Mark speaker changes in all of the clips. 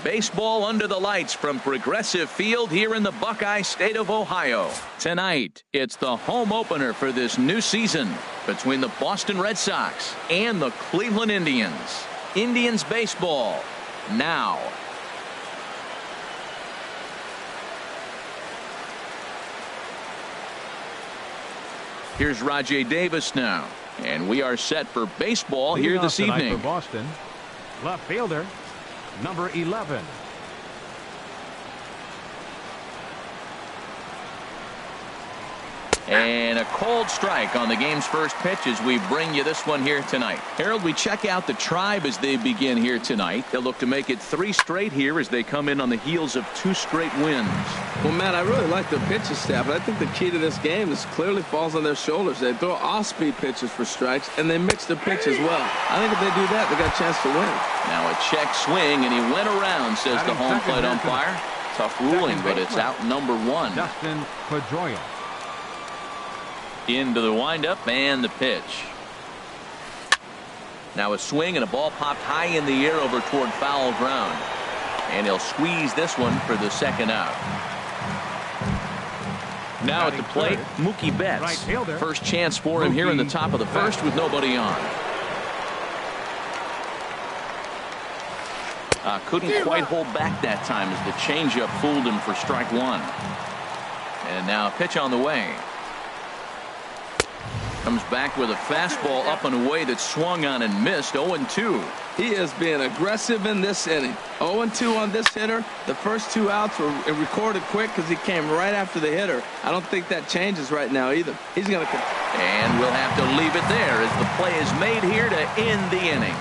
Speaker 1: Baseball under the lights from Progressive Field here in the Buckeye State of Ohio. Tonight, it's the home opener for this new season between the Boston Red Sox and the Cleveland Indians. Indians baseball now. Here's Rajay Davis now, and we are set for baseball here this evening.
Speaker 2: For Boston, left fielder, number 11.
Speaker 1: And a cold strike on the game's first pitch as we bring you this one here tonight. Harold, we check out the Tribe as they begin here tonight. They'll look to make it 3 straight here as they come in on the heels of 2 straight wins.
Speaker 3: Well, Matt, I really like the pitching staff, but I think the key to this game is clearly falls on their shoulders. They throw off-speed pitches for strikes, and they mix the pitch as well. I think if they do that, they got a chance to win.
Speaker 1: Now a check swing, and he went around, says the home plate umpire. Tough ruling, but it's out number 1.
Speaker 2: Dustin Pedroia.
Speaker 1: Into the windup and the pitch. Now a swing and a ball popped high in the air over toward foul ground. And he'll squeeze this one for the second out. Now at the plate, Mookie Betts. First chance for him here in the top of the first with nobody on. Couldn't quite hold back that time as the changeup fooled him for strike 1. And now a pitch on the way. Comes back with a fastball up and away that swung on and missed. 0-2.
Speaker 3: He is being aggressive in this inning. 0-2 on this hitter. The first 2 outs were recorded quick because he came right after the hitter. I don't think that changes right now either. He's going to.
Speaker 1: And we'll have to leave it there as the play is made here to end the inning.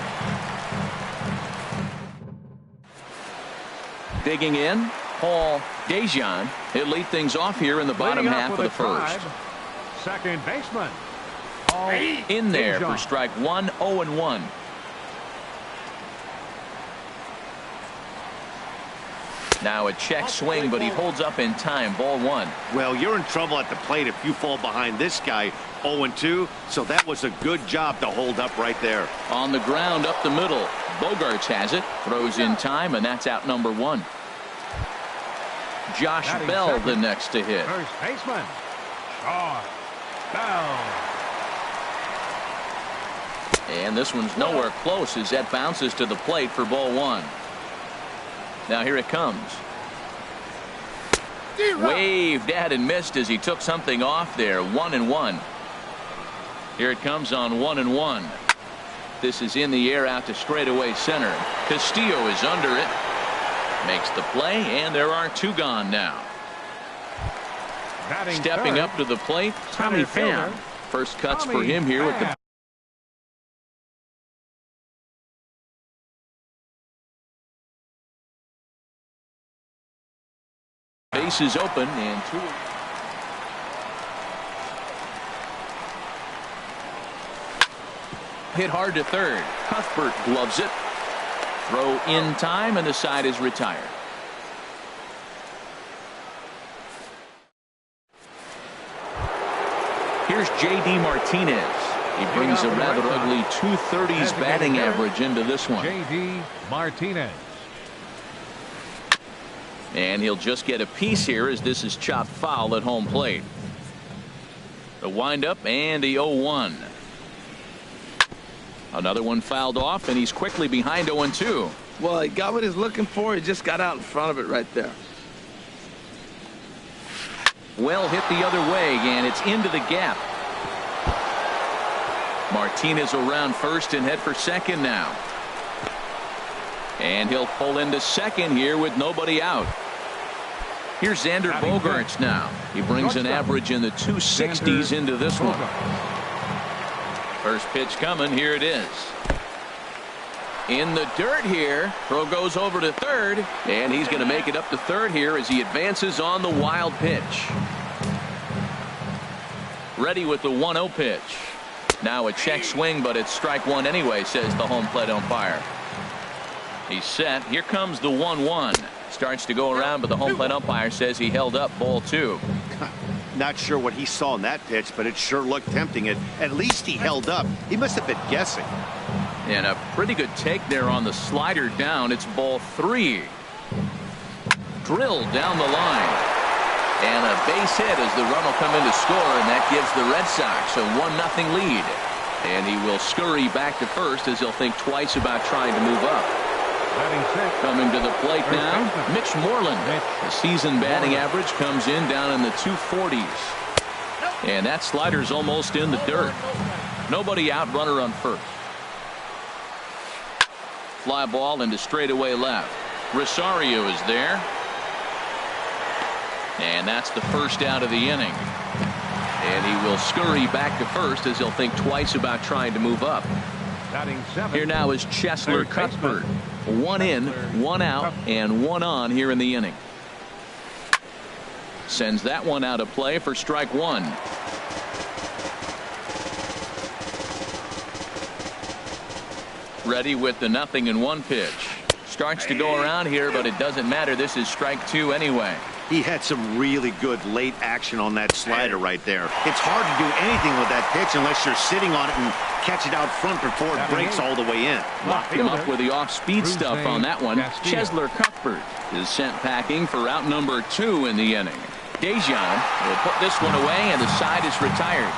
Speaker 1: Digging in, Paul Dejan. He'll lead things off here in the bottom half of the first.
Speaker 2: Second baseman.
Speaker 1: In there for strike 1, 0-1. Now a check swing, but he holds up in time. Ball 1.
Speaker 4: Well, you're in trouble at the plate if you fall behind this guy. 0-2, so that was a good job to hold up right there.
Speaker 1: On the ground up the middle. Bogarts has it. Throws in time, and that's out number 1. Josh Bell the next to hit.
Speaker 2: First baseman. Josh Bell.
Speaker 1: And this one's nowhere close as that bounces to the plate for ball 1. Now here it comes. Waved at and missed as he took something off there. 1-1. Here it comes on 1-1. This is in the air out to straightaway center. Castillo is under it. Makes the play, and there are 2 gone now. Stepping up to the plate, Tommy Pham. First cuts for him here with the. Bases open and 2. Hit hard to third. Cuthbert gloves it. Throw in time, and the side is retired. Here's J.D. Martinez. He brings a rather ugly 230s batting average into this one.
Speaker 2: J.D. Martinez.
Speaker 1: And he'll just get a piece here as this is chopped foul at home plate. The windup and the 0-1. Another one fouled off, and he's quickly behind 0-2.
Speaker 3: Well, he got what he's looking for. He just got out in front of it right there.
Speaker 1: Well hit the other way, and it's into the gap. Martinez around first and head for second now. And he'll pull into second here with nobody out. Here's Xander Bogaerts now. He brings an average in the 260s into this one. First pitch coming. Here it is. In the dirt here. Throw goes over to third. And he's going to make it up to third here as he advances on the wild pitch. Ready with the 1-0 pitch. Now a check swing, but it's strike 1 anyway, says the home plate umpire. He's set. Here comes the 1-1. Starts to go around, but the home plate umpire says he held up ball 2.
Speaker 4: Not sure what he saw in that pitch, but it sure looked tempting. At least he held up. He must have been guessing.
Speaker 1: And a pretty good take there on the slider down. It's ball 3. drilled down the line. And a base hit as the run will come in to score, and that gives the Red Sox a 1-0 lead. And he will scurry back to first as he'll think twice about trying to move up. Coming to the plate now, Mitch Moreland. The season batting average comes in down in the 240s. And that slider's almost in the dirt. Nobody out, runner on first. Fly ball into straightaway left. Rosario is there. And that's the first out of the inning. And he will scurry back to first as he'll think twice about trying to move up. Here now is Cheslor Cuthbert. 1 in, 1 out, and 1 on here in the inning. Sends that one out of play for strike 1. Ready with the 0-1 pitch. Starts to go around here, but it doesn't matter. This is strike 2 anyway.
Speaker 4: He had some really good late action on that slider right there. It's hard to do anything with that pitch unless you're sitting on it and catch it out front before it breaks all the way in.
Speaker 1: Locked him up with the off-speed stuff on that one. Cheslor Cuthbert is sent packing for out number 2 in the inning. Dejan will put this one away, and the side is retired.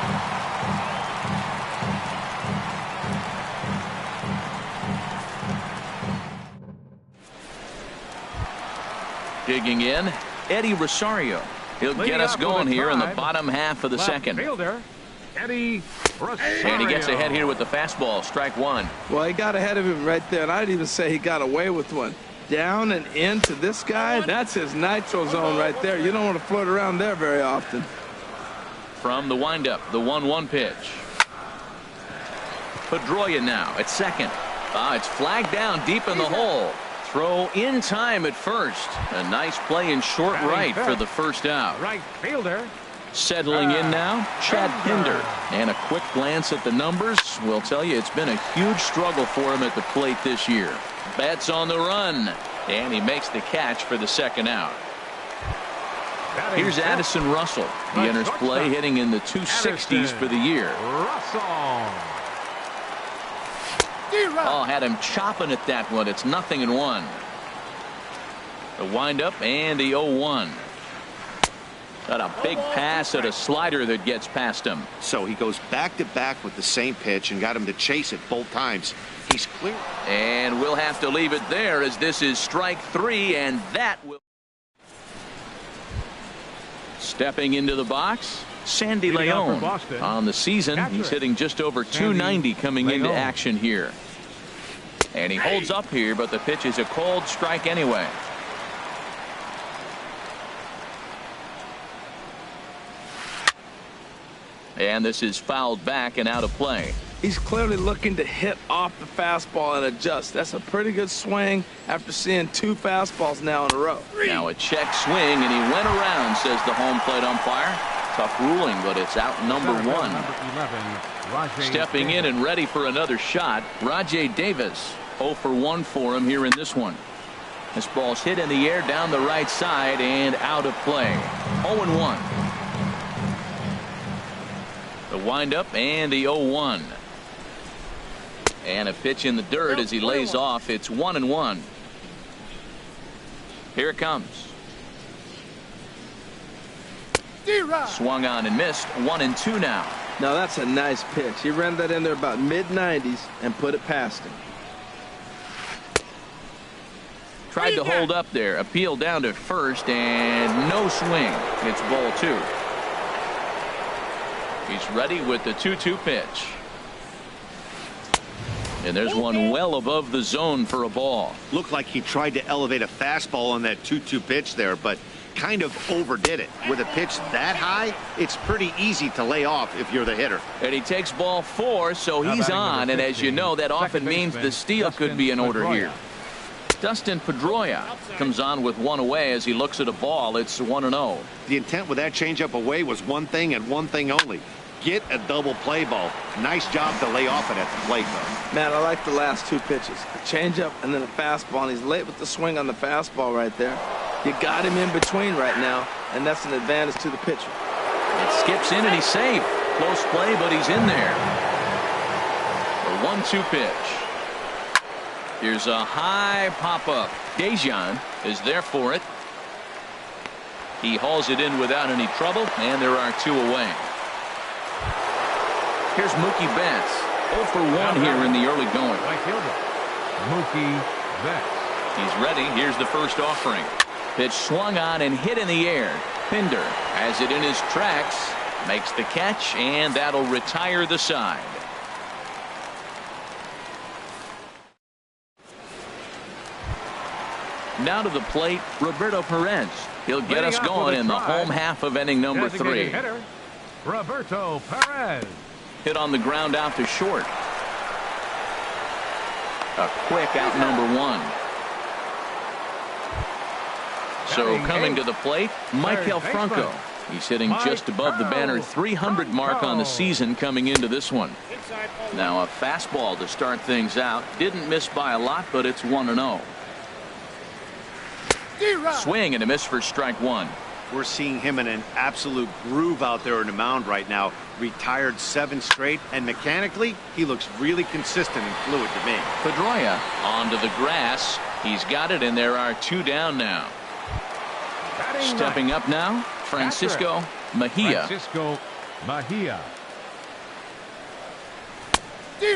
Speaker 1: Digging in, Eddie Rosario. He'll get us going here in the bottom half of the second.
Speaker 2: Eddie Rosario.
Speaker 1: And he gets ahead here with the fastball, strike 1.
Speaker 3: Well, he got ahead of him right there, and I'd even say he got away with one. Down and into this guy, that's his nitro zone right there. You don't want to float around there very often.
Speaker 1: From the windup, the 1-1 pitch. Pedroia now at second. It's flagged down deep in the hole. Throw in time at first. A nice play in short right for the first out.
Speaker 2: Right fielder.
Speaker 1: Settling in now, Chad Pinder. And a quick glance at the numbers will tell you it's been a huge struggle for him at the plate this year. Bats on the run, and he makes the catch for the second out. Here's Addison Russell. He enters play hitting in the 260s for the year. Oh, had him chopping at that one. It's 0-1. The windup and the 0-1. Got a big pass at a slider that gets past him.
Speaker 4: So he goes back to back with the same pitch and got him to chase it both times. He's clear.
Speaker 1: And we'll have to leave it there as this is strike 3, and that will. Stepping into the box, Sandy Leon. On the season, he's hitting just over 290 coming into action here. And he holds up here, but the pitch is a cold strike anyway. And this is fouled back and out of play.
Speaker 3: He's clearly looking to hit off the fastball and adjust. That's a pretty good swing after seeing 2 fastballs now in a row.
Speaker 1: Now a check swing, and he went around, says the home plate umpire. Tough ruling, but it's out number 1. Stepping in and ready for another shot, Rajay Davis. 0 for 1 for him here in this one. This ball's hit in the air down the right side and out of play. 0-1. The windup and the 0-1. And a pitch in the dirt as he lays off. It's 1-1. Here it comes. Swung on and missed. 1-2 now.
Speaker 3: Now that's a nice pitch. He ran that in there about mid-90s and put it past him.
Speaker 1: Tried to hold up there. Appeal down to first and no swing. It's ball 2. He's ready with the 2-2 pitch. And there's one well above the zone for a ball.
Speaker 4: Looked like he tried to elevate a fastball on that 2-2 pitch there, but kind of overdid it. With a pitch that high, it's pretty easy to lay off if you're the hitter.
Speaker 1: And he takes ball 4, so he's on. And as you know, that often means the steal could be in order here. Dustin Pedroia comes on with 1 away as he looks at a ball. It's 1-0.
Speaker 4: The intent with that changeup away was one thing and one thing only. Get a double play ball. Nice job to lay off it at the plate, though.
Speaker 3: Man, I like the last 2 pitches. A changeup and then a fastball, and he's late with the swing on the fastball right there. You got him in between right now, and that's an advantage to the pitcher.
Speaker 1: It skips in, and he's safe. Close play, but he's in there. The 1-2 pitch. Here's a high pop-up. Dejan is there for it. He hauls it in without any trouble, and there are 2 away. Here's Mookie Betts. 0 for 1 here in the early going.
Speaker 2: Right fielder, Mookie Betts.
Speaker 1: He's ready. Here's the first offering. Pitch swung on and hit in the air. Pinder has it in his tracks, makes the catch, and that'll retire the side. Now to the plate, Roberto Perez. He'll get us going in the home half of inning number 3.
Speaker 2: Hitter, Roberto Perez.
Speaker 1: Hit on the ground out to short. A quick out number 1. So coming to the plate, Maikel Franco. He's hitting just above the banner 300 mark on the season coming into this one. Now a fastball to start things out. Didn't miss by a lot, but it's 1-0. Swing and a miss for strike 1.
Speaker 4: We're seeing him in an absolute groove out there in the mound right now. Retired 7 straight, and mechanically, he looks really consistent and fluid to me.
Speaker 1: Pedroia onto the grass. He's got it, and there are 2 down now. Stepping up now, Francisco Mejia.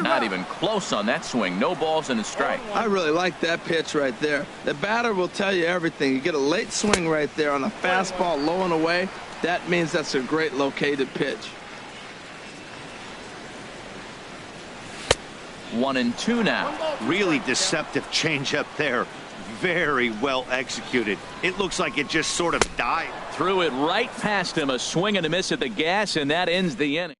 Speaker 1: Not even close on that swing. No balls and a strike.
Speaker 3: I really like that pitch right there. The batter will tell you everything. You get a late swing right there on a fastball low and away. That means that's a great located pitch.
Speaker 1: 1-2 now.
Speaker 4: Really deceptive changeup there. Very well executed. It looks like it just sort of died.
Speaker 1: Threw it right past him. A swing and a miss at the gas, and that ends the inning.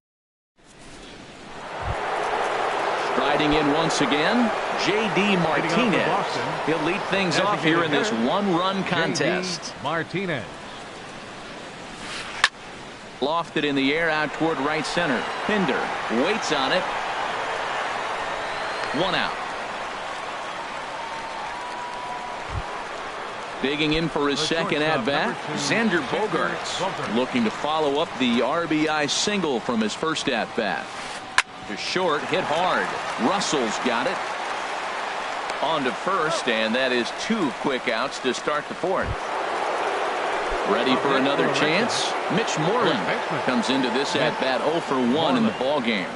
Speaker 1: Striding in once again, J.D. Martinez. He'll lead things off here in this 1-run contest.
Speaker 2: Martinez.
Speaker 1: Lofted in the air out toward right center. Pinder waits on it. 1 out. Digging in for his second at-bat, Xander Bogaerts, looking to follow up the RBI single from his first at-bat. To short, hit hard. Russell's got it. On to first, and that is 2 quick outs to start the 4th. Ready for another chance? Mitch Moreland comes into this at-bat 0 for 1 in the ballgame.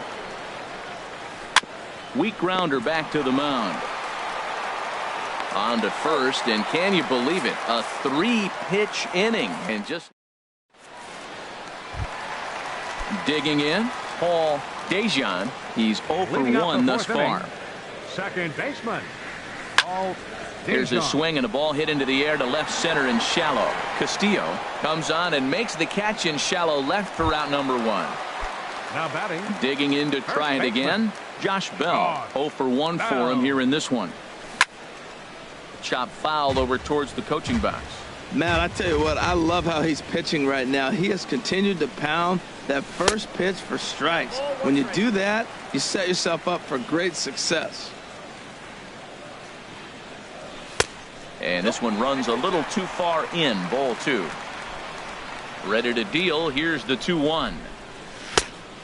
Speaker 1: Weak grounder back to the mound. On to first, and can you believe it? A 3-pitch inning, and just digging in, Paul Dejan. He's 0 for 1 thus far.
Speaker 2: Second baseman, Paul Dejan.
Speaker 1: Here's a swing and a ball hit into the air to left center and shallow. Castillo comes on and makes the catch in shallow left for out number 1.
Speaker 2: Now batting.
Speaker 1: Digging in to try it again. Josh Bell, 0 for 1 for him here in this one. Chop foul over towards the coaching box.
Speaker 3: Man, I tell you what, I love how he's pitching right now. He has continued to pound that first pitch for strikes. When you do that, you set yourself up for great success.
Speaker 1: And this one runs a little too far in. Ball 2. Ready to deal. Here's the 2-1.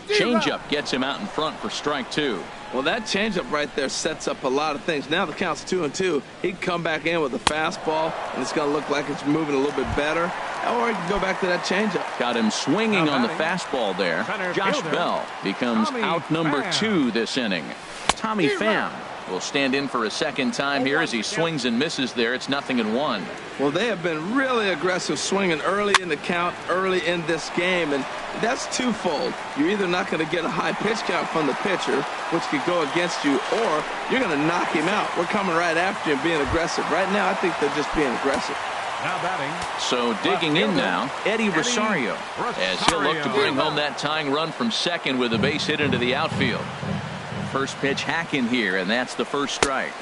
Speaker 1: Changeup gets him out in front for strike 2.
Speaker 3: Well, that changeup right there sets up a lot of things. Now the count's 2-2. He can come back in with a fastball, and it's going to look like it's moving a little bit better. Or he can go back to that changeup.
Speaker 1: Got him swinging on the fastball there. Josh Bell becomes out number 2 this inning. Tommy Pham will stand in for a second time here as he swings and misses there. It's 0-1.
Speaker 3: Well, they have been really aggressive swinging early in the count, early in this game, and that's twofold. You're either not going to get a high pitch count from the pitcher, which could go against you, or you're going to knock him out. We're coming right after him being aggressive. Right now, I think they're just being aggressive.
Speaker 2: Now batting.
Speaker 1: So digging in now, Eddie Rosario, as he'll look to bring home that tying run from second with a base hit into the outfield. First pitch hack in here, and that's the first strike.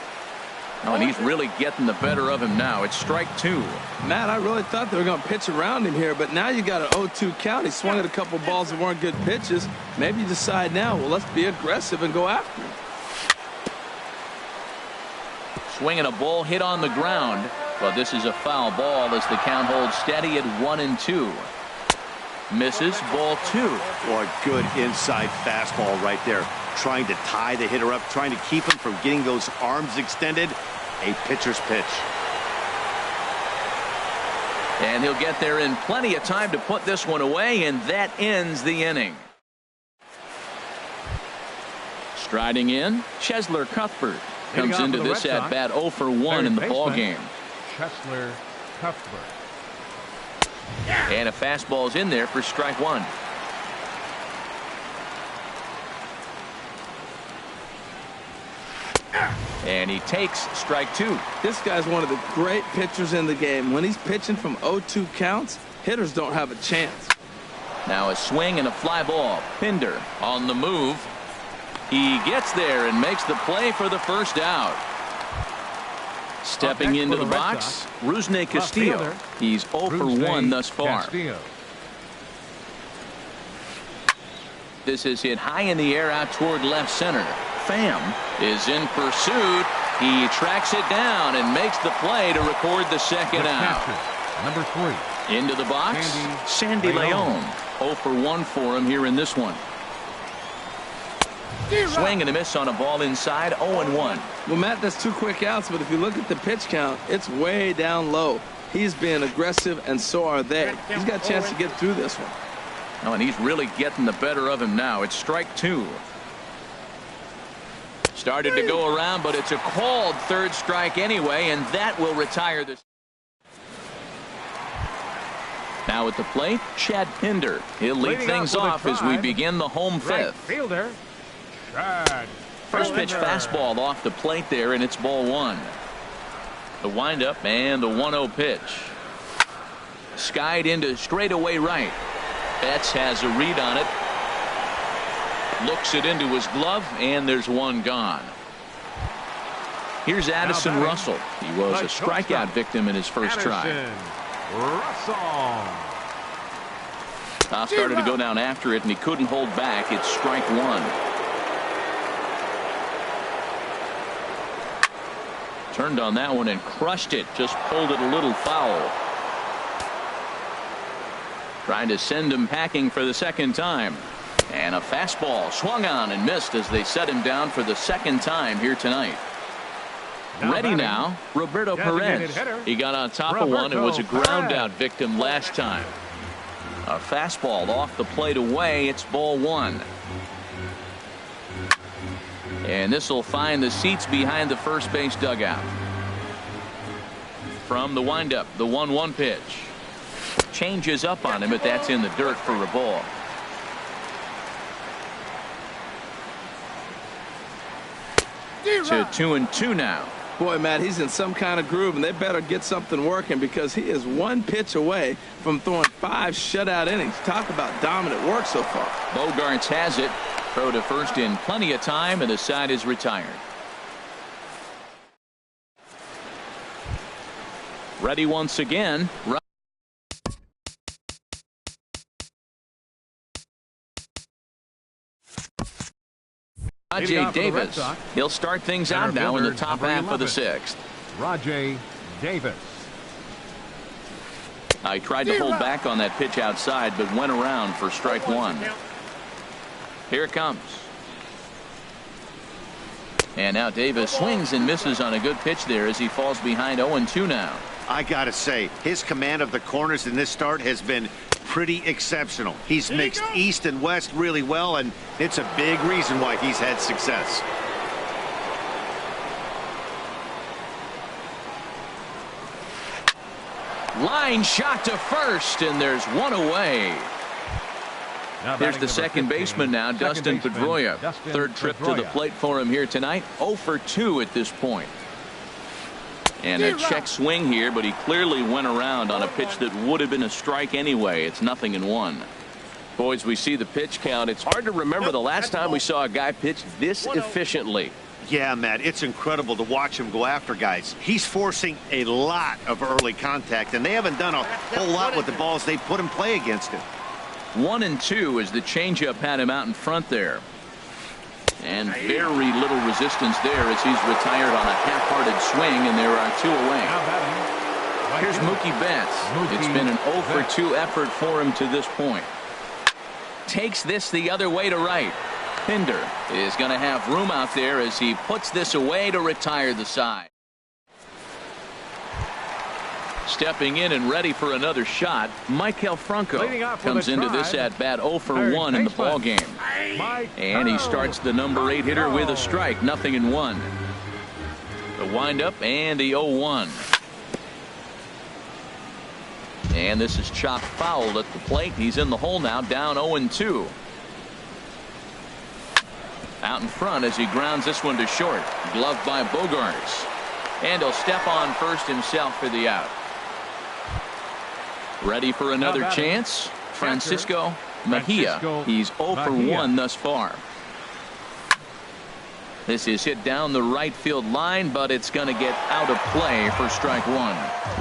Speaker 1: Oh, and he's really getting the better of him now. It's strike 2.
Speaker 3: Matt, I really thought they were going to pitch around him here, but now you got an 0-2 count. He swung at a couple balls that weren't good pitches. Maybe you decide now, well, let's be aggressive and go after him.
Speaker 1: Swinging a ball hit on the ground, but this is a foul ball as the count holds steady at 1-2. Misses, ball 2.
Speaker 4: Boy, good inside fastball right there. Trying to tie the hitter up, trying to keep him from getting those arms extended. A pitcher's pitch.
Speaker 1: And he'll get there in plenty of time to put this one away, and that ends the inning. Striding in, Chesler Cuthbert comes into this at bat 0 for 1 in the ball game.
Speaker 2: Chesler Cuthbert.
Speaker 1: And a fastball's in there for strike one. And he takes strike two.
Speaker 3: This guy's one of the great pitchers in the game. When he's pitching from 0-2 counts, hitters don't have a chance.
Speaker 1: Now a swing and a fly ball. Pinder on the move. He gets there and makes the play for the first out. Stepping into the box, Rusney Castillo. He's 0 for 1 thus far. This is hit high in the air out toward left center. Pham is in pursuit. He tracks it down and makes the play to record the second out.
Speaker 2: Number 3.
Speaker 1: Into the box, Sandy Leon. 0 for 1 for him here in this one. Swing and a miss on a ball inside. 0-1.
Speaker 3: Well, Matt, that's 2 quick outs, but if you look at the pitch count, it's way down low. He's being aggressive, and so are they. He's got a chance to get through this one.
Speaker 1: Oh, and he's really getting the better of him now. It's strike 2. Started to go around, but it's a called third strike anyway, and that will retire this. Now at the plate, Chad Pinder. He'll lead things off as we begin the home fifth.
Speaker 2: Fielder, Chad.
Speaker 1: First pitch fastball off the plate there, and it's ball 1. The windup and the 1-0 pitch. Skied into straightaway right. Betts has a read on it. Looks it into his glove, and there's one gone. Here's Addison Russell. He was a strikeout victim in his first try. Toss started to go down after it, and he couldn't hold back. It's strike 1. Turned on that one and crushed it. Just pulled it a little foul. Trying to send him packing for the second time. And a fastball swung on and missed as they set him down for the second time here tonight. Ready now, Roberto Perez. He got on top of one and was a ground out victim last time. A fastball off the plate away. It's ball 1. And this will find the seats behind the first base dugout. From the windup, the 1-1 pitch. Changes up on him, but that's in the dirt for a ball. To 2-2 now.
Speaker 3: Boy, Matt, he's in some kind of groove, and they better get something working because he is 1 pitch away from throwing 5 shutout innings. Talk about dominant work so far.
Speaker 1: Bogarts has it. Throw to first in plenty of time, and the side is retired. Ready once again. Rajay Davis. He'll start things out now in the top half of the 6th.
Speaker 2: Rajay Davis.
Speaker 1: I tried to hold back on that pitch outside, but went around for strike 1. Here it comes. And now Davis swings and misses on a good pitch there as he falls behind 0-2 now.
Speaker 4: I gotta say, his command of the corners in this start has been pretty exceptional. He's mixed east and west really well, and it's a big reason why he's had success.
Speaker 1: Line shot to first, and there's one away. Here's the second baseman now, Dustin Pedroia. Third trip to the plate for him here tonight. 0 for 2 at this point. And a check swing here, but he clearly went around on a pitch that would have been a strike anyway. It's 0-1. Boys, we see the pitch count. It's hard to remember the last time we saw a guy pitch this efficiently.
Speaker 4: Yeah, Matt, it's incredible to watch him go after guys. He's forcing a lot of early contact, and they haven't done a whole lot with the balls they put in play against him.
Speaker 1: 1-2 as the changeup had him out in front there. And very little resistance there as he's retired on a half-hearted swing, and there are 2 away. Here's Mookie Betts. It's been an 0 for 2 effort for him to this point. Takes this the other way to right. Pinder is going to have room out there as he puts this away to retire the side. Stepping in and ready for another shot, Maikel Franco comes into this at bat 0 for 1 in the ball game. And he starts the number 8 hitter with a strike, 0-1. The windup and the 0-1. And this is chopped foul at the plate. He's in the hole now, down 0-2. Out in front as he grounds this one to short. Gloved by Bogaerts. And he'll step on first himself for the out. Ready for another chance. Francisco Mejia. He's 0 for 1 thus far. This is hit down the right field line, but it's going to get out of play for strike 1.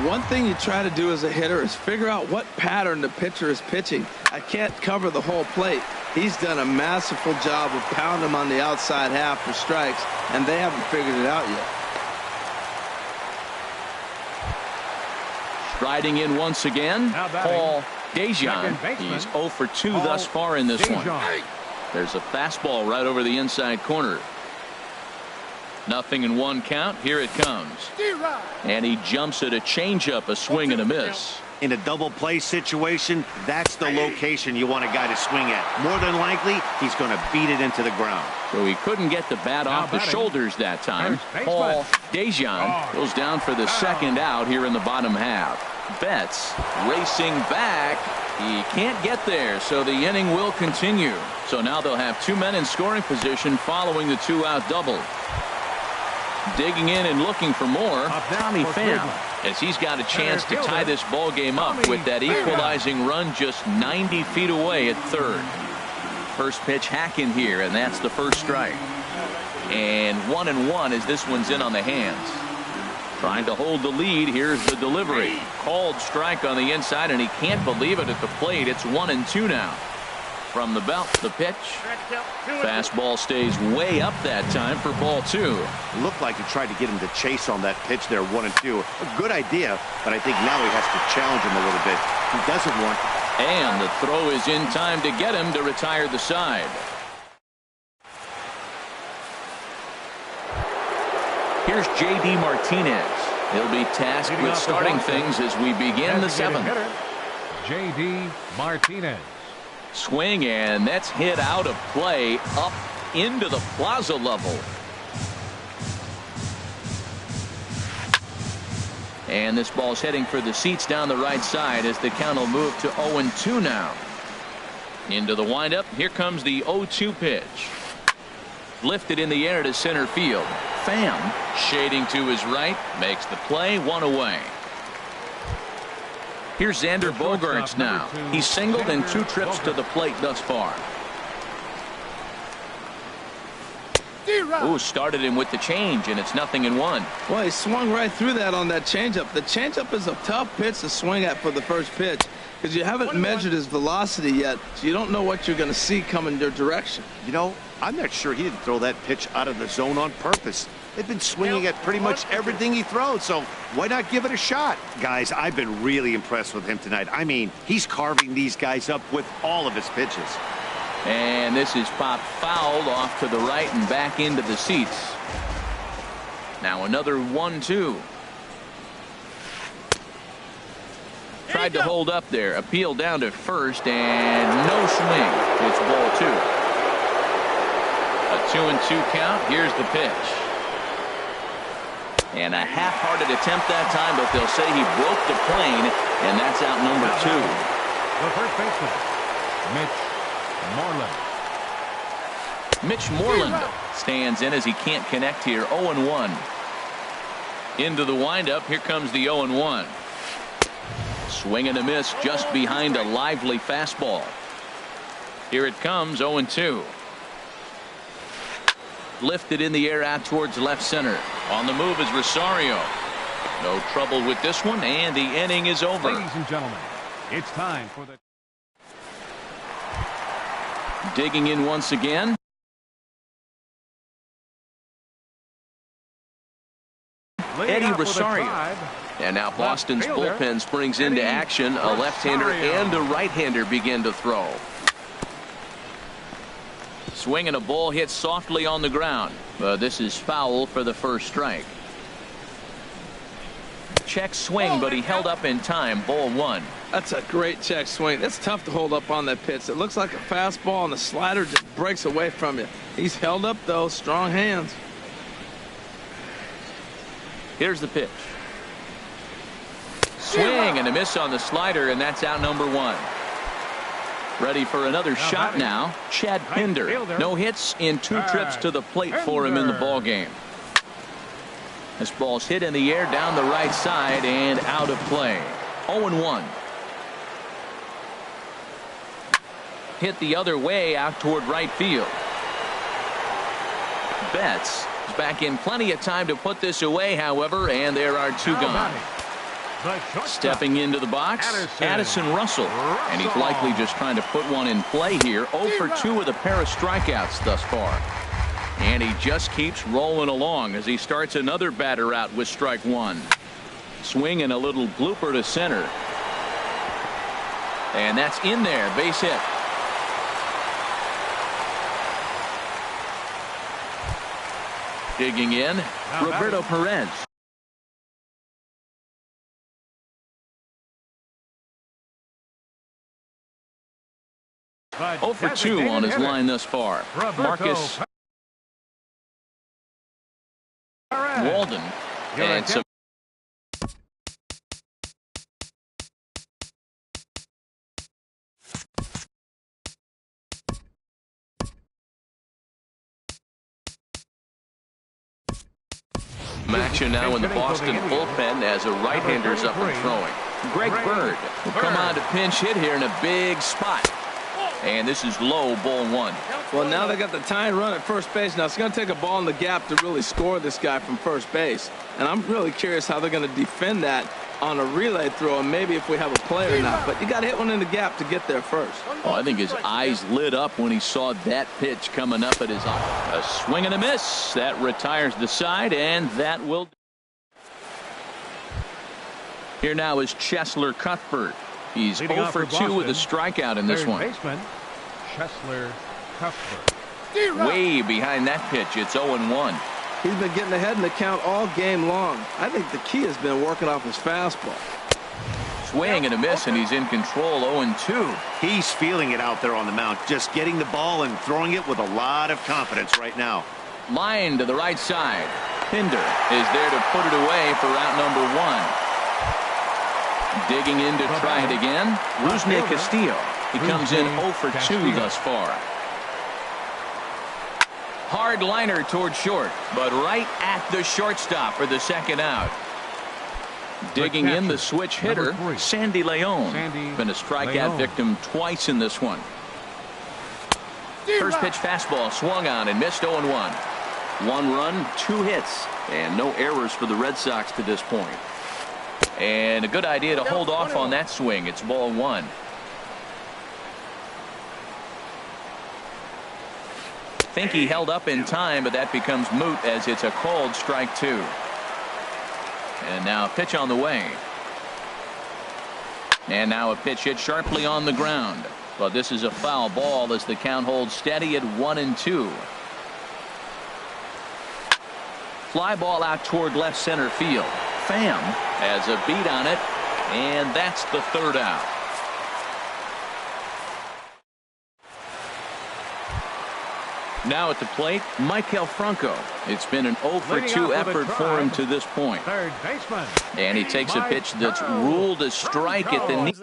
Speaker 3: One thing you try to do as a hitter is figure out what pattern the pitcher is pitching. I can't cover the whole plate. He's done a masterful job of pounding him on the outside half for strikes, and they haven't figured it out yet.
Speaker 1: Striding in once again, Paul Dejan. He's 0 for 2 thus far in this one. There's a fastball right over the inside corner. 0-1 count. Here it comes. And he jumps at a changeup, a swing and a miss.
Speaker 4: In a double play situation, that's the location you want a guy to swing at. More than likely, he's going to beat it into the ground.
Speaker 1: So he couldn't get the bat off the shoulders that time. Paul Dejan goes down for the second out here in the bottom half. Betts racing back. He can't get there, so the inning will continue. So now they'll have 2 men in scoring position following the 2-out double. Digging in and looking for more, Tommy Pham, as he's got a chance to tie this ball game up with that equalizing run just 90 feet away at third. First pitch hacking here, and that's the first strike. And 1-1 as this one's in on the hands. Trying to hold the lead. Here's the delivery. Called strike on the inside, and he can't believe it at the plate. It's 1-2 now. From the belt, the pitch. Fastball stays way up that time for ball 2.
Speaker 4: It looked like he tried to get him to chase on that pitch there, 1-2. A good idea, but I think now he has to challenge him a little bit. He doesn't want.
Speaker 1: And the throw is in time to get him to retire the side. Here's J.D. Martinez. He'll be tasked with starting things as we begin the 7th.
Speaker 2: J.D. Martinez.
Speaker 1: Swing, and that's hit out of play up into the plaza level. And this ball's heading for the seats down the right side as the count will move to 0-2 now. Into the windup. Here comes the 0-2 pitch. Lifted in the air to center field. Pham shading to his right, makes the play, 1 away. Here's Xander Bogaerts now. He's singled in 2 trips to the plate thus far. Ooh, started him with the change, and it's 0-1.
Speaker 3: Well, he swung right through that on that changeup. The changeup is a tough pitch to swing at for the first pitch because you haven't measured his velocity yet, so you don't know what you're going to see coming your direction.
Speaker 4: You know, I'm not sure he didn't throw that pitch out of the zone on purpose. They've been swinging at pretty much everything he throws, so why not give it a shot? Guys, I've been really impressed with him tonight. I mean, he's carving these guys up with all of his pitches.
Speaker 1: And this is popped fouled off to the right and back into the seats. Now another 1-2. Tried to hold up there. Appeal down to first, and no swing. It's ball 2. A 2-2 count. Here's the pitch. And a half-hearted attempt that time, but they'll say he broke the plane, and that's out number 2.
Speaker 2: The first baseman,
Speaker 1: Mitch Moreland stands in as he can't connect here. 0-1. Into the windup. Here comes the 0-1. Swing and a miss just behind a lively fastball. Here it comes, 0-2. Lifted in the air out towards left center. On the move is Rosario. No trouble with this one, and the inning is over.
Speaker 2: Ladies and gentlemen, it's time for the...
Speaker 1: Digging in once again. Eddie Rosario. And now Boston's bullpen springs into action. A left-hander and a right-hander begin to throw. Swing and a ball hit softly on the ground. This is foul for the first strike. Check swing, but he held up in time. Ball 1.
Speaker 3: That's a great check swing. It's tough to hold up on that pitch. It looks like a fastball, and the slider just breaks away from you. He's held up, though. Strong hands.
Speaker 1: Here's the pitch. Swing and a miss on the slider, and that's out number 1. Ready for another shot now. Chad Pinder. No hits in 2 trips to the plate for him in the ball game. This ball's hit in the air down the right side and out of play. 0-1. Hit the other way out toward right field. Betts is back in plenty of time to put this away, however, and there are 2 gone. Stepping into the box, Addison Russell. And he's likely just trying to put one in play here. 0 for 2 with a pair of strikeouts thus far. And he just keeps rolling along as he starts another batter out with strike 1. Swing and a little blooper to center. And that's in there. Base hit. Digging in, Roberto Perez.
Speaker 2: But
Speaker 1: 0 for 2 on his line thus far. Marcus Walden and some action now in the Boston bullpen as a right-hander's up and throwing. Greg Bird will come on to pinch hit here in a big spot. And this is low, ball 1.
Speaker 3: Well, now they got the tying run at first base. Now it's going to take a ball in the gap to really score this guy from first base. And I'm really curious how they're going to defend that on a relay throw, and maybe if we have a play or not. But you got to hit one in the gap to get there first.
Speaker 1: Oh, I think his eyes lit up when he saw that pitch coming up at his eye. A swing and a miss. That retires the side, and that will. Here now is Cheslor Cuthbert. He's 0 for 2 with a strikeout in this one.
Speaker 2: Baseman, Cheslor Cuthbert.
Speaker 1: Way behind that pitch. It's 0-1.
Speaker 3: He's been getting ahead in the count all game long. I think the key has been working off his fastball.
Speaker 1: Swing and a miss, and he's in control. 0-2.
Speaker 4: He's feeling it out there on the mound, just getting the ball and throwing it with a lot of confidence right now.
Speaker 1: Line to the right side. Pinder is there to put it away for out number 1. Digging in to try it again. Rusney Castillo. He comes in 0 for 2 thus far. Hard liner toward short, but right at the shortstop for the second out. Digging in the switch hitter, Sandy Leon. Been a strikeout victim twice in this one. First pitch fastball swung on and missed. 0-1. 1 run, 2 hits, and no errors for the Red Sox to this point. And a good idea to hold off on that swing. It's ball 1. Think he held up in time, but that becomes moot as it's a called strike 2. And now a pitch on the way. And now a pitch hit sharply on the ground. But this is a foul ball as the count holds steady at 1-2. Fly ball out toward left center field. Pham has a beat on it, and that's the third out. Now at the plate, Maikel Franco. It's been an 0 for 2 effort for him to this point.
Speaker 2: Third baseman.
Speaker 1: And he takes a pitch that's ruled a strike at the knee.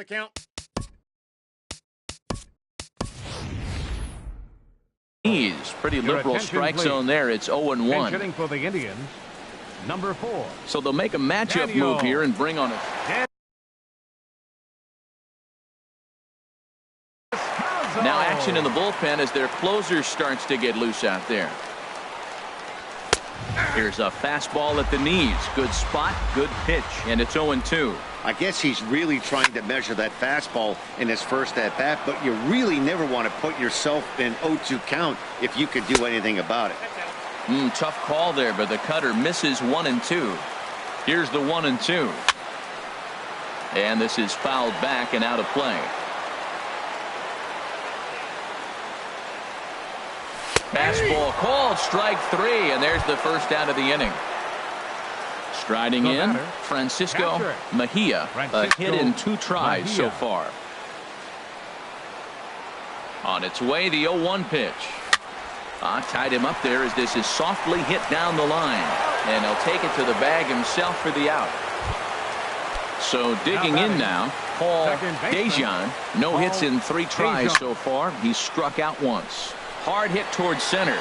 Speaker 1: Knees. Pretty liberal strike zone there. It's 0-1.
Speaker 2: Hitting for the Indians, number 4.
Speaker 1: So they'll make a matchup move here and bring on it. Now action in the bullpen as their closer starts to get loose out there. Here's a fastball at the knees. Good spot, good pitch, and it's 0-2.
Speaker 4: I guess he's really trying to measure that fastball in his first at bat, but you really never want to put yourself in 0-2 count if you could do anything about it.
Speaker 1: Tough call there, but the cutter misses 1-2. Here's the 1-2. And this is fouled back and out of play. Fastball called, strike 3, and there's the first out of the inning. Striding in, Francisco Mejia, a hit in 2 tries so far. On its way, the 0-1 pitch. Tied him up there as this is softly hit down the line. And he'll take it to the bag himself for the out. So digging in now, Paul Dejan. No hits in 3 tries so far. He's struck out once. Hard hit towards center.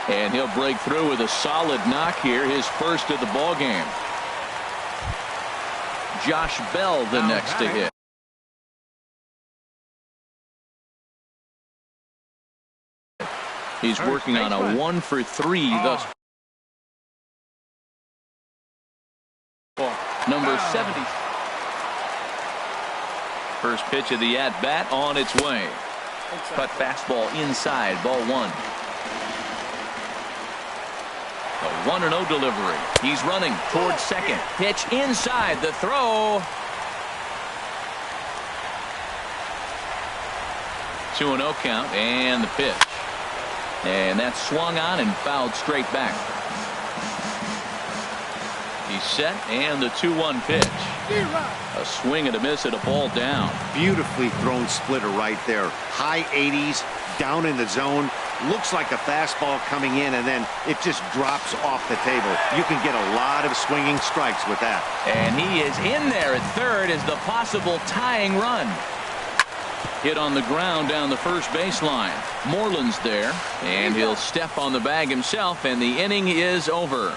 Speaker 1: And he'll break through with a solid knock here, his first of the ball game. Josh Bell the next to hit. He's working on a 1-for-3 thus. Number 70. First pitch of the at-bat on its way. Cut fastball inside, ball 1. A 1-0 delivery. He's running towards second. Pitch inside, the throw. 2-0 count and the pitch. And that's swung on and fouled straight back. He's set and the 2-1 pitch. A swing and a miss at a ball down.
Speaker 4: Beautifully thrown splitter right there. High 80s, down in the zone. Looks like a fastball coming in, and then it just drops off the table. You can get a lot of swinging strikes with that.
Speaker 1: And he is in there at third as the possible tying run. Hit on the ground down the first baseline. Moreland's there, and he'll step on the bag himself, and the inning is over.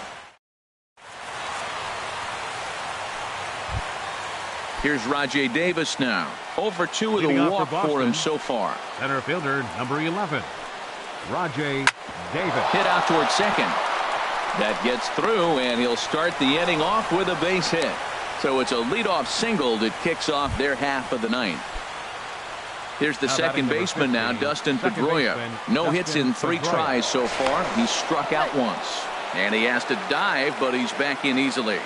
Speaker 1: Here's Rajay Davis now. 0-for-2 with a walk for him so far.
Speaker 2: Center fielder, number 11, Rajay Davis.
Speaker 1: Hit out towards second. That gets through, and he'll start the inning off with a base hit. So it's a leadoff single that kicks off their half of the ninth. Here's the second baseman now, Dustin Pedroia. No hits in 3 tries so far. He's struck out once. And he has to dive, but he's back in easily.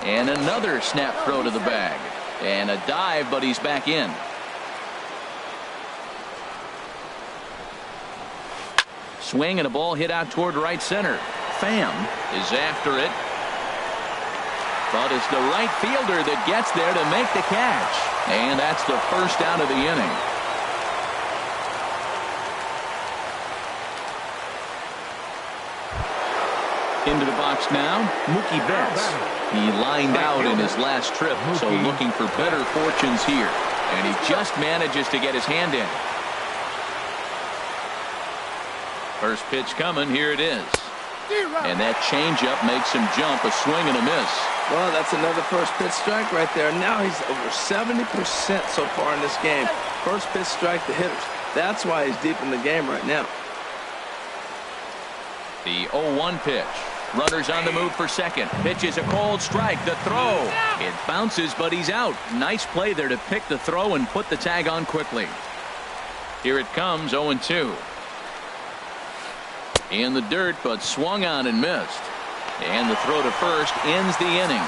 Speaker 1: And another snap throw to the bag. And a dive, but he's back in. Swing and a ball hit out toward right center. Pham is after it. But it's the right fielder that gets there to make the catch. And that's the first out of the inning. Into the box now, Mookie Betts. He lined out in his last trip, so looking for better fortunes here. And he just manages to get his hand in. First pitch coming, here it is. And that changeup makes him jump, a swing and a miss.
Speaker 3: Well, that's another first pitch strike right there. Now he's over 70% so far in this game. First pitch strike to hitters. That's why he's deep in the game right now.
Speaker 1: The 0-1 pitch. Runners on the move for second. Pitch is a cold strike. The throw. It bounces, but he's out. Nice play there to pick the throw and put the tag on quickly. Here it comes, 0-2. In the dirt, but swung on and missed. And the throw to first ends the inning.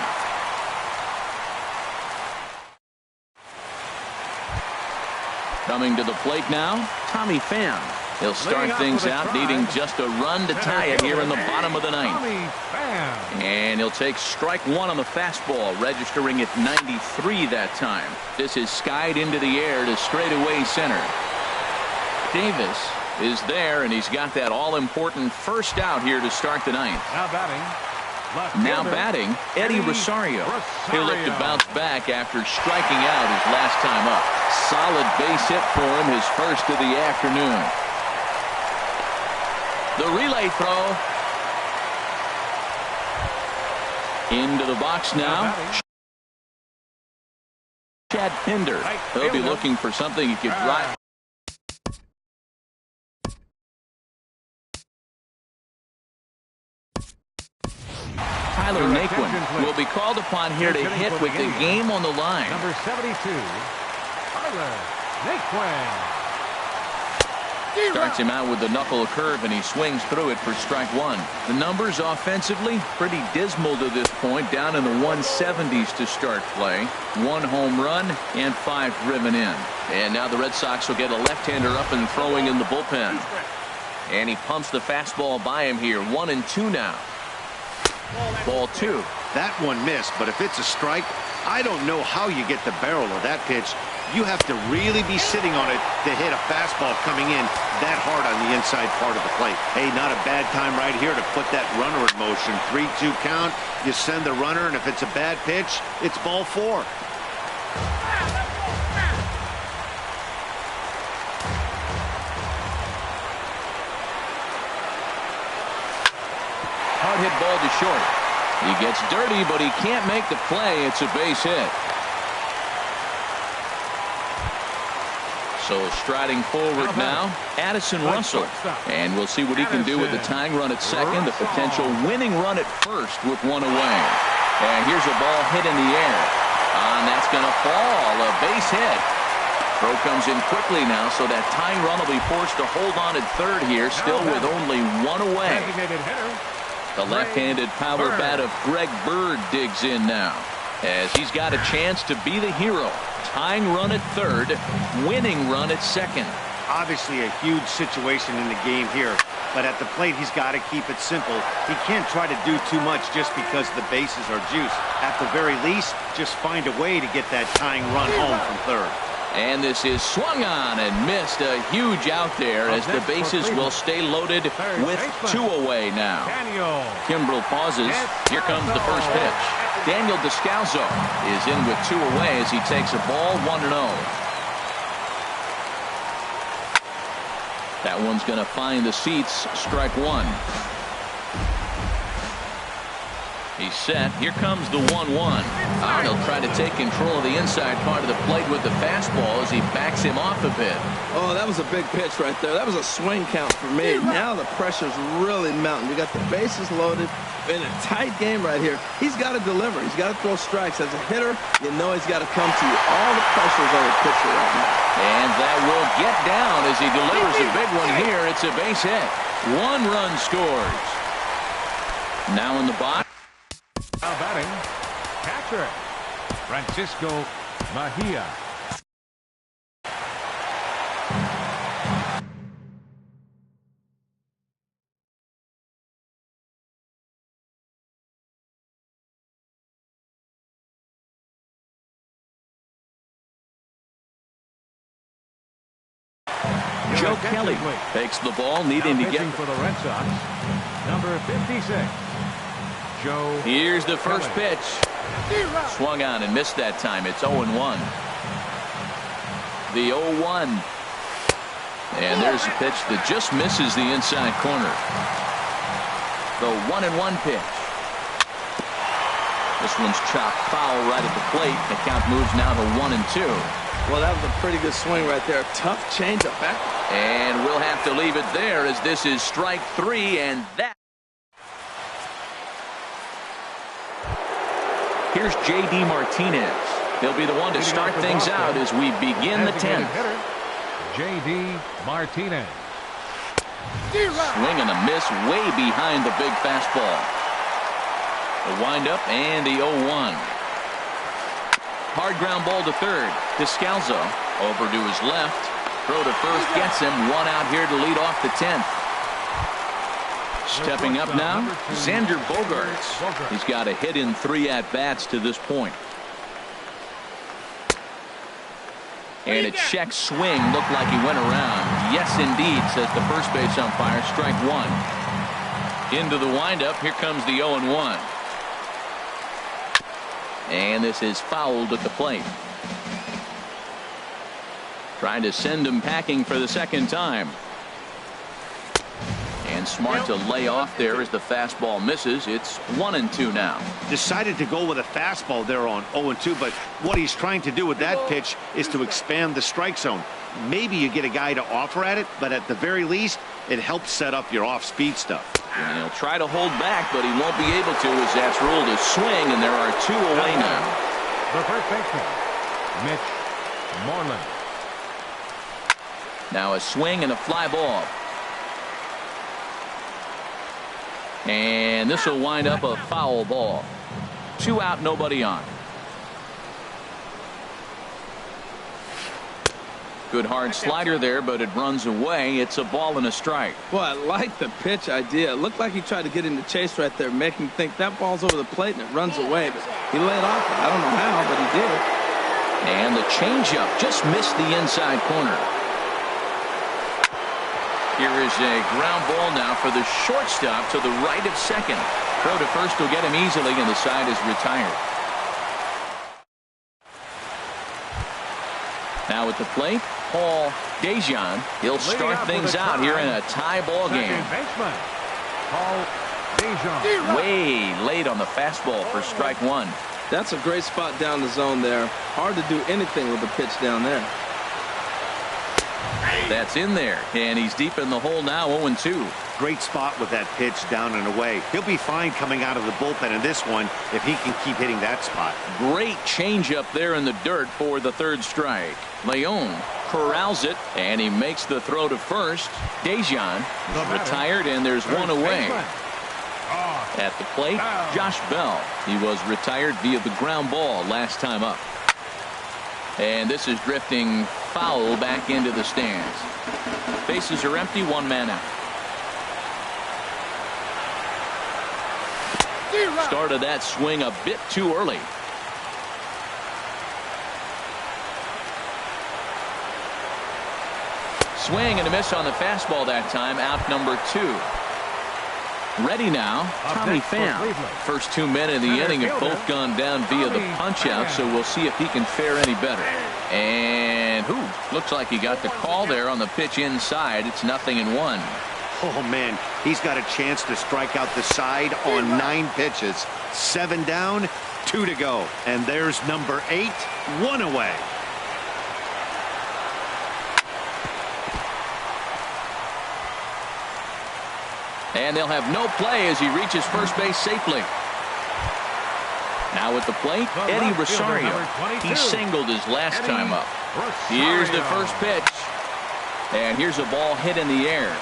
Speaker 1: Coming to the plate now, Tommy Pham. He'll start things out needing just a run to tie it here in the bottom of the ninth. And he'll take strike 1 on the fastball, registering at 93 that time. This is skied into the air to straightaway center. Davis is there, and he's got that all-important first out here to start the ninth. Now batting, Eddie Rosario. He'll look to bounce back after striking out his last time up. Solid base hit for him, his first of the afternoon. The relay throw. Into the box now. Chad Pinder. He'll be looking for something he could drive. Tyler Naquin will be called upon here to hit with the game on the line.
Speaker 2: Number 72, Tyler Naquin.
Speaker 1: Starts him out with the knuckle curve, and he swings through it for strike 1. The numbers offensively pretty dismal to this point, down in the 170s to start play. 1 home run and 5 driven in. And now the Red Sox will get a left-hander up and throwing in the bullpen. And he pumps the fastball by him here. 1-2 now. Ball 2.
Speaker 4: That one missed, but if it's a strike, I don't know how you get the barrel of that pitch. You have to really be sitting on it to hit a fastball coming in that hard on the inside part of the plate. Hey, not a bad time right here to put that runner in motion. 3-2 count. You send the runner, and if it's a bad pitch, it's ball 4.
Speaker 1: Hard hit ball to short. He gets dirty, but he can't make the play. It's a base hit. So striding forward now, Addison Russell. And we'll see what he can do with the tying run at second, the potential winning run at first with one away. And here's a ball hit in the air. And that's going to fall. A base hit. Throw comes in quickly now, so that tying run will be forced to hold on at third here, still with only one away. The left-handed power bat of Greg Bird digs in now, as he's got a chance to be the hero. Tying run at third, winning run at second.
Speaker 4: Obviously a huge situation in the game here, but at the plate he's got to keep it simple. He can't try to do too much just because the bases are juiced. At the very least, just find a way to get that tying run home from third.
Speaker 1: And this is swung on and missed. A huge out there as the bases will stay loaded with two away now. Kimbrel pauses. Here comes the first pitch. Daniel Descalzo is in with two away as he takes a ball 1-0. That one's going to find the seats. Strike one. He's set. Here comes the 1-1. Arnold tried to take control of the inside part of the plate with the fastball as he backs him off a bit.
Speaker 3: Oh, that was a big pitch right there. That was a swing count for me. Now the pressure's really mounting. You got the bases loaded in a tight game right here. He's got to deliver. He's got to throw strikes. As a hitter, you know he's got to come to you. All the pressure's on the pitcher right now.
Speaker 1: And that will get down as he delivers a big one here. It's a base hit. 1 run scores. Now in the box.
Speaker 2: Now batting, catcher, Francisco Mejia.
Speaker 1: Joe Kelly takes the ball, needing to get
Speaker 2: for the Red Sox. Number 56. Joe
Speaker 1: Here's the first pitch. Swung on and missed that time. It's 0-1. The 0-1. And there's a pitch that just misses the inside corner. The 1-1 pitch. This one's chopped foul right at the plate. The count moves now to 1-2.
Speaker 3: Well, that was a pretty good swing right there. Tough changeup back.
Speaker 1: And we'll have to leave it there as this is strike 3, and that. Here's J.D. Martinez. He'll be the one to start things out as we begin the 10th.
Speaker 2: J.D. Martinez.
Speaker 1: Swing and a miss way behind the big fastball. The windup and the 0-1. Hard ground ball to third. Descalzo over to his left. Throw to first gets him. One out here to lead off the 10th. Stepping up now, Xander Bogaerts. He's got a hit in 3 at-bats to this point. And a check swing looked like he went around. Yes, indeed, says the first base umpire. Strike one. Into the windup. Here comes the 0-1. And this is fouled at the plate. Trying to send him packing for the second time. And smart to lay off there as the fastball misses. It's 1-2 now.
Speaker 4: Decided to go with a fastball there on 0-2, but what he's trying to do with that pitch is to expand the strike zone. Maybe you get a guy to offer at it, but at the very least, it helps set up your off-speed stuff.
Speaker 1: And he'll try to hold back, but he won't be able to as that's ruled a swing, and there are 2 away now.
Speaker 2: The first baseman, Mitch Moreland.
Speaker 1: Now a swing and a fly ball. And this will wind up a foul ball. 2 out, nobody on. Good hard slider there, but it runs away. It's a ball and a strike.
Speaker 3: Well, I like the pitch idea. It looked like he tried to get into chase right there, making him think that ball's over the plate and it runs away. But he laid off it. I don't know how, but he did.
Speaker 1: And the changeup just missed the inside corner. Here is a ground ball now for the shortstop to the right of second. Throw to first will get him easily, and the side is retired. Now at the plate, Paul Dejan. He'll start things out here in a tie ball game.
Speaker 2: Paul Dejan.
Speaker 1: Way late on the fastball for strike one.
Speaker 3: That's a great spot down the zone there. Hard to do anything with the pitch down there.
Speaker 1: That's in there, and he's deep in the hole now, 0-2.
Speaker 4: Great spot with that pitch down and away. He'll be fine coming out of the bullpen in this one if he can keep hitting that spot.
Speaker 1: Great changeup there in the dirt for the third strike. Leon corrals it, and he makes the throw to first. Dejan is retired, and there's one away. At the plate, Josh Bell. He was retired via the ground ball last time up. And this is drifting foul back into the stands. Bases are empty, one man out. Started that swing a bit too early. Swing and a miss on the fastball that time. Out number 2. Ready now, Tommy Pham. First 2 men in the inning have both gone down via the punch out, so we'll see if he can fare any better. And looks like he got the call there on the pitch inside. It's 0-1.
Speaker 4: Oh man, he's got a chance to strike out the side on 9 pitches. 7 down, 2 to go. And there's number 8, 1 away.
Speaker 1: And they'll have no play as he reaches first base safely. Now at the plate, Eddie Rosario. He singled his last time up. Here's the first pitch. And here's a ball hit in the air.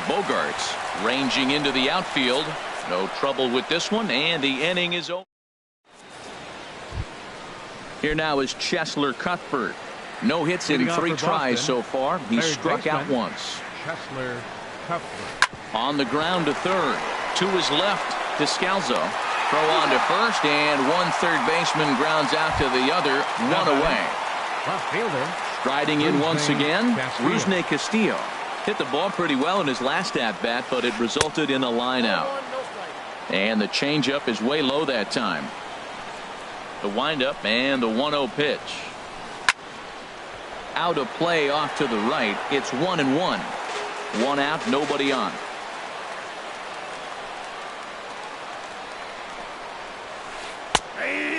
Speaker 1: Bogarts ranging into the outfield. No trouble with this one, and the inning is over. Here now is Cheslor Cuthbert. No hits in 3 tries so far. He's struck out once.
Speaker 2: Cheslor Cuthbert.
Speaker 1: On the ground to third. To his left, Descalzo. Throw on to first, and one third baseman grounds out to the other. 1 away.
Speaker 2: Left fielder.
Speaker 1: Striding in once again, Rusney Castillo. Hit the ball pretty well in his last at-bat, but it resulted in a line out. And the changeup is way low that time. The windup and the 1-0 pitch. Out of play off to the right. It's 1-1. 1 out, nobody on.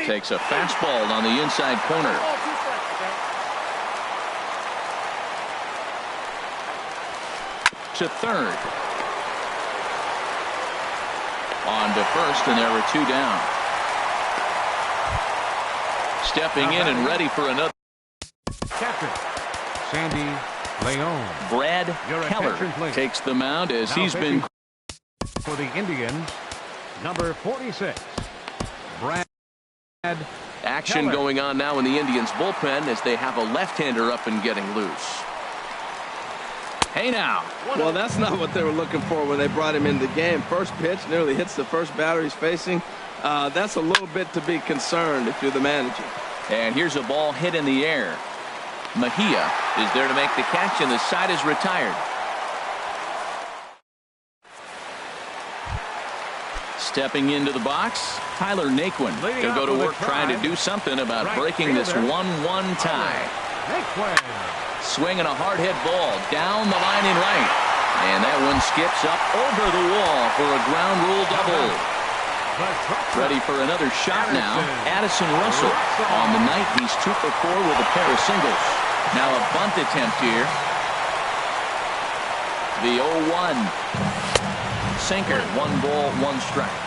Speaker 1: Takes a fastball on the inside corner. To third. On to first, and there are 2 down. Stepping in and ready for another.
Speaker 2: Captain Sandy Leon.
Speaker 1: Brad Keller takes the mound as he's been.
Speaker 2: For the Indians, number 46, Brad
Speaker 1: Action
Speaker 2: Keller.
Speaker 1: going on now in the Indians bullpen as they have a left-hander up and getting loose. Hey now.
Speaker 3: Well, that's not what they were looking for when they brought him into the game. First pitch nearly hits the first batter he's facing. That's a little bit to be concerned if you're the manager.
Speaker 1: And here's a ball hit in the air. Mejia is there to make the catch, and the side is retired. Stepping into the box, Tyler Naquin. He'll go to work trying to do something about breaking this 1-1 tie. Swinging a hard hit ball down the line in right. And that one skips up over the wall for a ground rule double. Ready for another shot now. Addison Russell. On the night, he's 2 for 4 with a pair of singles. Now a bunt attempt here. The 0-1. Sinker. 1 ball, 1 strike.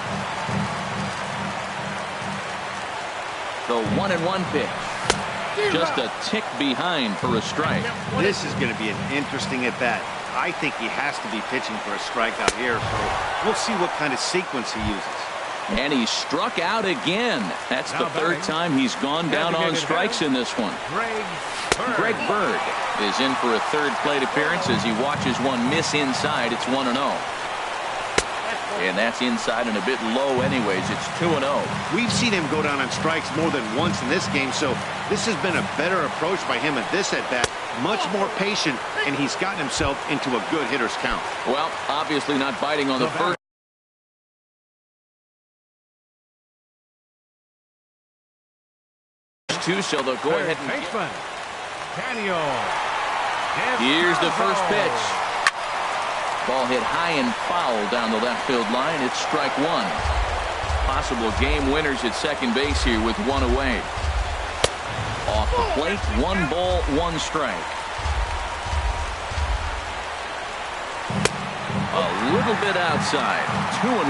Speaker 1: The 1-1 pitch. Just a tick behind for a strike.
Speaker 4: This is going to be an interesting at-bat. I think he has to be pitching for a strikeout here, so we'll see what kind of sequence he uses.
Speaker 1: And he struck out again. That's the third time he's gone down on strikes in this one. Greg Bird is in for a third plate appearance as he watches one miss inside. It's 1-0. And that's inside and a bit low anyways. It's 2-0.
Speaker 4: We've seen him go down on strikes more than once in this game, so this has been a better approach by him at this at-bat. Much more patient, and he's gotten himself into a good hitter's count.
Speaker 1: Well, obviously not biting on the first. Two, so they'll go ahead and here's the first pitch. Ball hit high and foul down the left field line. It's strike one. Possible game winners at second base here with one away. Off the plate, 1 ball, 1 strike. A little bit outside. 2-1.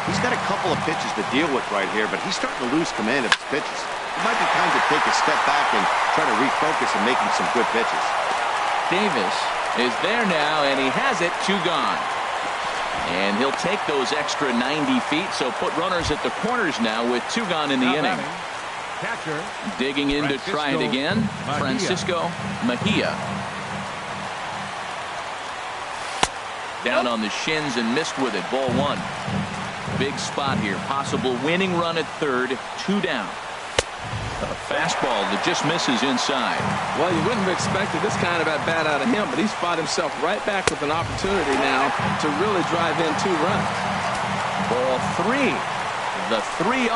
Speaker 4: He's got a couple of pitches to deal with right here, but he's starting to lose command of his pitches. It might be time to take a step back and try to refocus and making some good pitches.
Speaker 1: Davis is there now, and he has it. 2 gone. And he'll take those extra 90 feet, so put runners at the corners now with 2 gone in the inning.
Speaker 2: Catcher.
Speaker 1: Digging in to try it again. Francisco Mejia. Down on the shins and missed with it. Ball 1. Big spot here. Possible winning run at third. 2 down. A fastball that just misses inside.
Speaker 3: Well, you wouldn't have expected this kind of at-bat out of him, but he's fought himself right back with an opportunity now to really drive in 2 runs.
Speaker 1: Ball 3. The 3-0.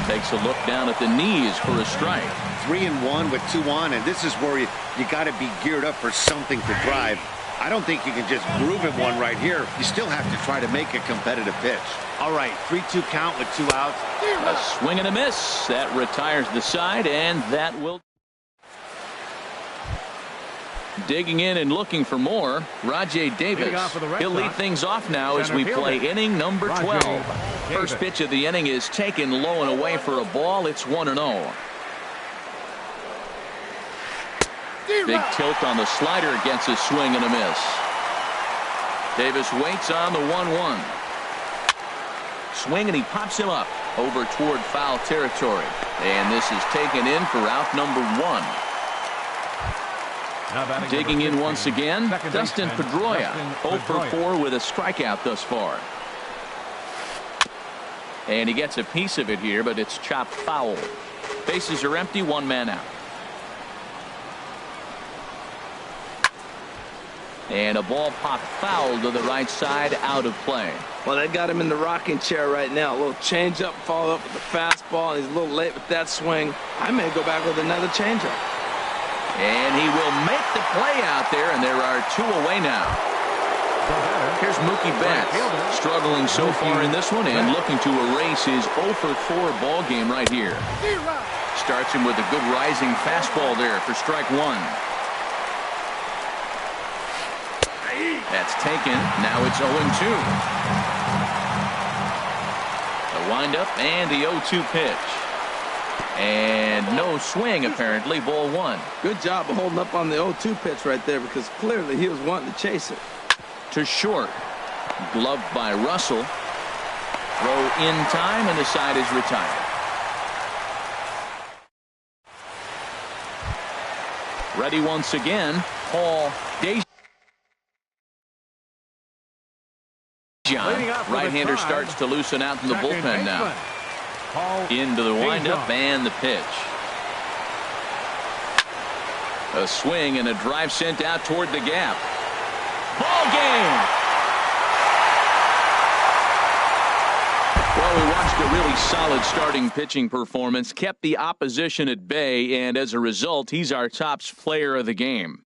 Speaker 1: Takes a look down at the knees for a strike.
Speaker 4: 3-1 with 2 on, and this is where you got to be geared up for something to drive. I don't think you can just groove him one right here. You still have to try to make a competitive pitch. All right, 3-2 count with 2 outs.
Speaker 1: A swing and a miss. That retires the side, and that will. Digging in and looking for more, Rajay Davis. He'll lead things off now as we play inning number 12. First pitch of the inning is taken low and away for a ball. It's 1-0. Big tilt on the slider, gets a swing and a miss. Davis waits on the 1-1. Swing, and he pops him up over toward foul territory. And this is taken in for out number 1. Digging in once again, Dustin Pedroia. 0 for 4 with a strikeout thus far. And he gets a piece of it here, but it's chopped foul. Bases are empty, 1 man out. And a ball popped foul to the right side, out of play.
Speaker 3: Well, they got him in the rocking chair right now. A little changeup, follow up with the fastball, and he's a little late with that swing. I may go back with another changeup.
Speaker 1: And he will make the play out there, and there are 2 away now. Here's Mookie Betts, struggling so far in this one and looking to erase his 0 for 4 ball game right here. Starts him with a good rising fastball there for strike 1. That's taken. Now it's 0-2. The windup and the 0-2 pitch. And no swing, apparently. Ball 1.
Speaker 3: Good job of holding up on the 0-2 pitch right there, because clearly he was wanting to chase it.
Speaker 1: To short. Gloved by Russell. Throw in time, and the side is retired. Ready once again, Paul Dejan. Right-hander starts to loosen out in the bullpen now. Into the windup and the pitch. A swing and a drive sent out toward the gap. Ball game! Well, we watched a really solid starting pitching performance, kept the opposition at bay, and as a result, he's our top player of the game.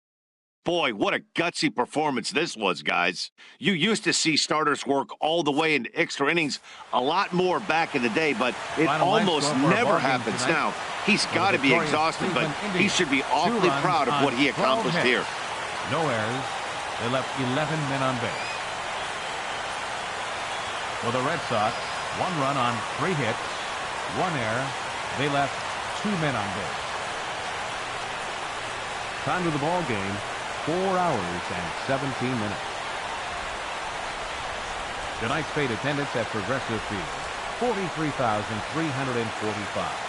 Speaker 4: Boy, what a gutsy performance this was, guys. You used to see starters work all the way into extra innings a lot more back in the day, but it almost never happens now. He's got to be exhausted, but he should be awfully proud of what he accomplished here.
Speaker 2: No errors. They left 11 men on base. For the Red Sox, 1 run on 3 hits, 1 error. They left 2 men on base. Time to the ball game. 4 hours and 17 minutes. Tonight's paid attendance at Progressive Field. 43,345.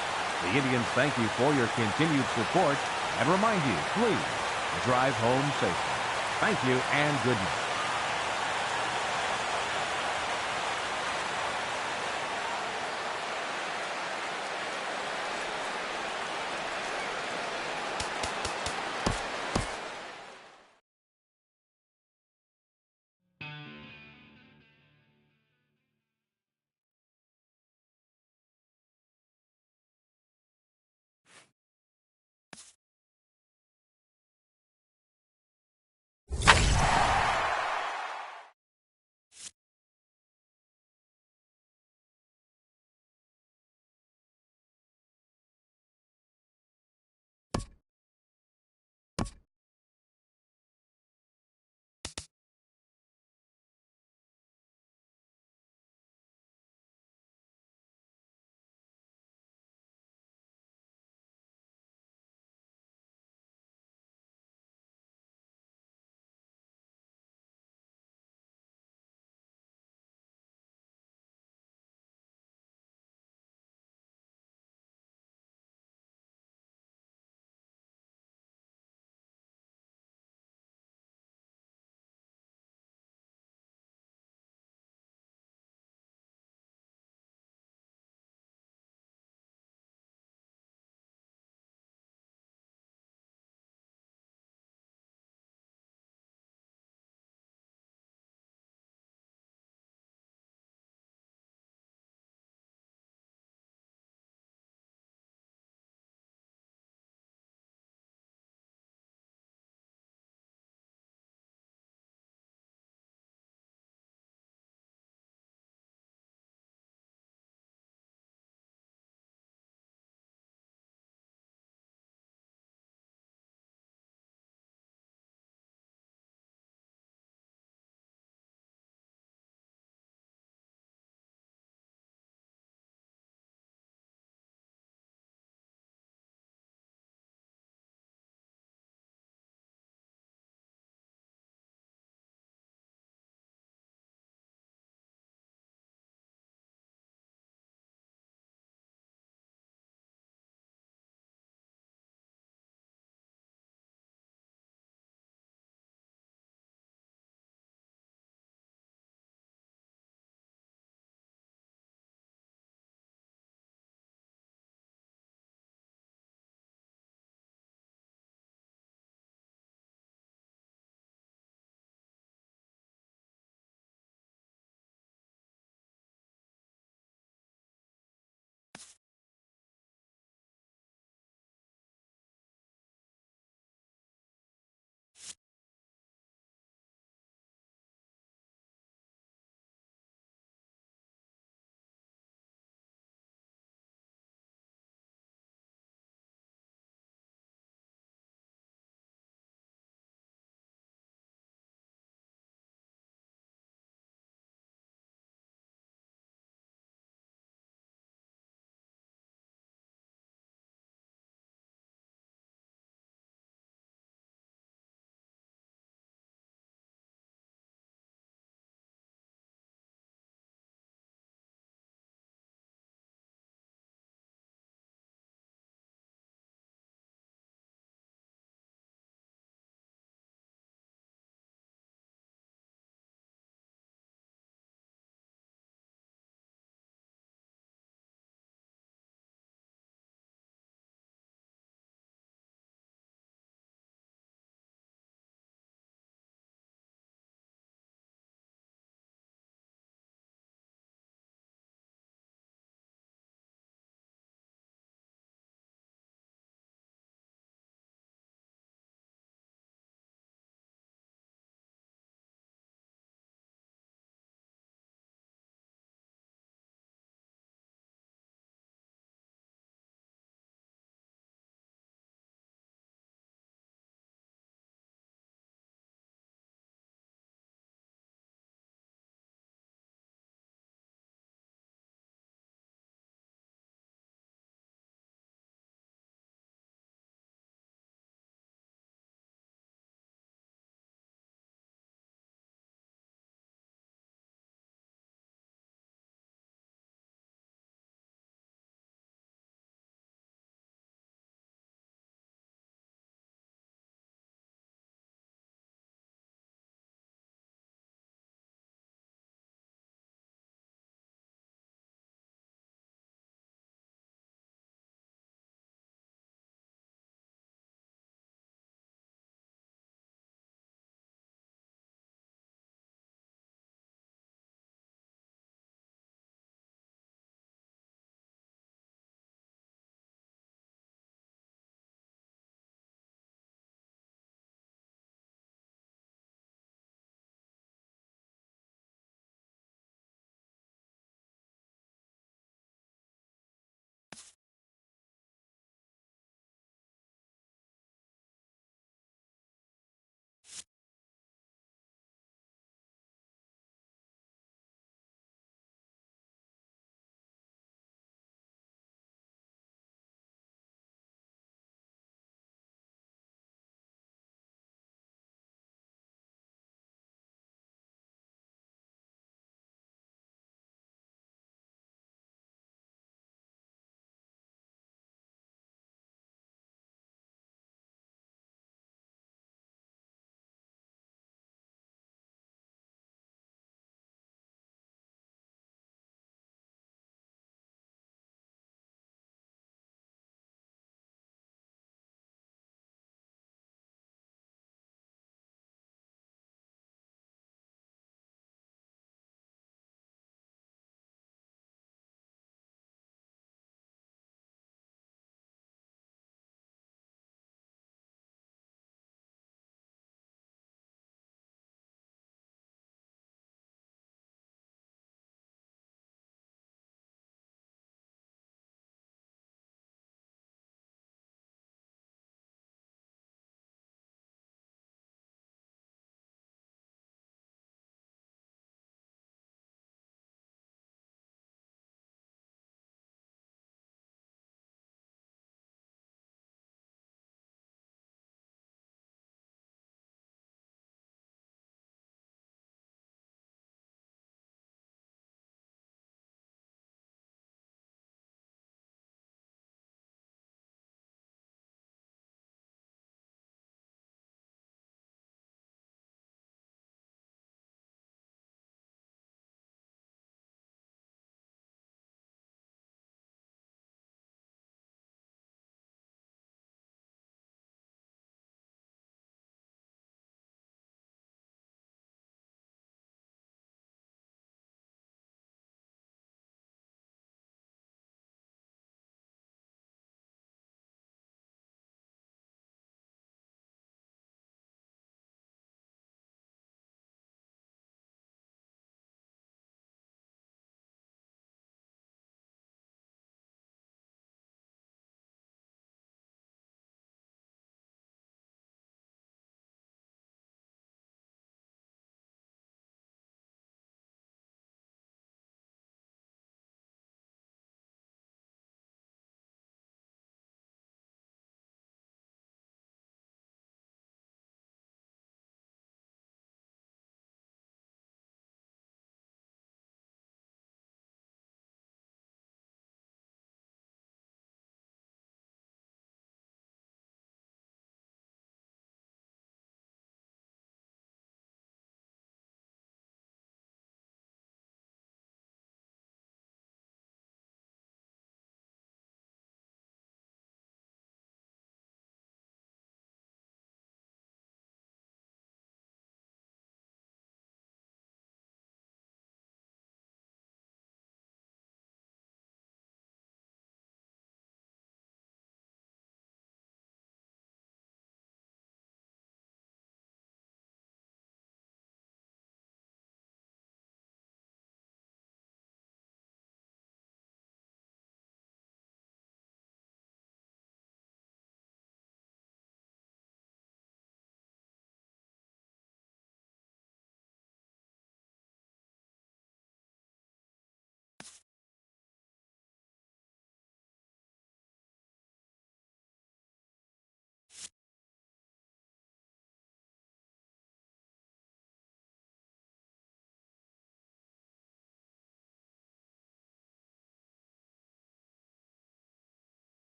Speaker 2: The Indians thank you for your continued support and remind you, please drive home safely. Thank you and good night.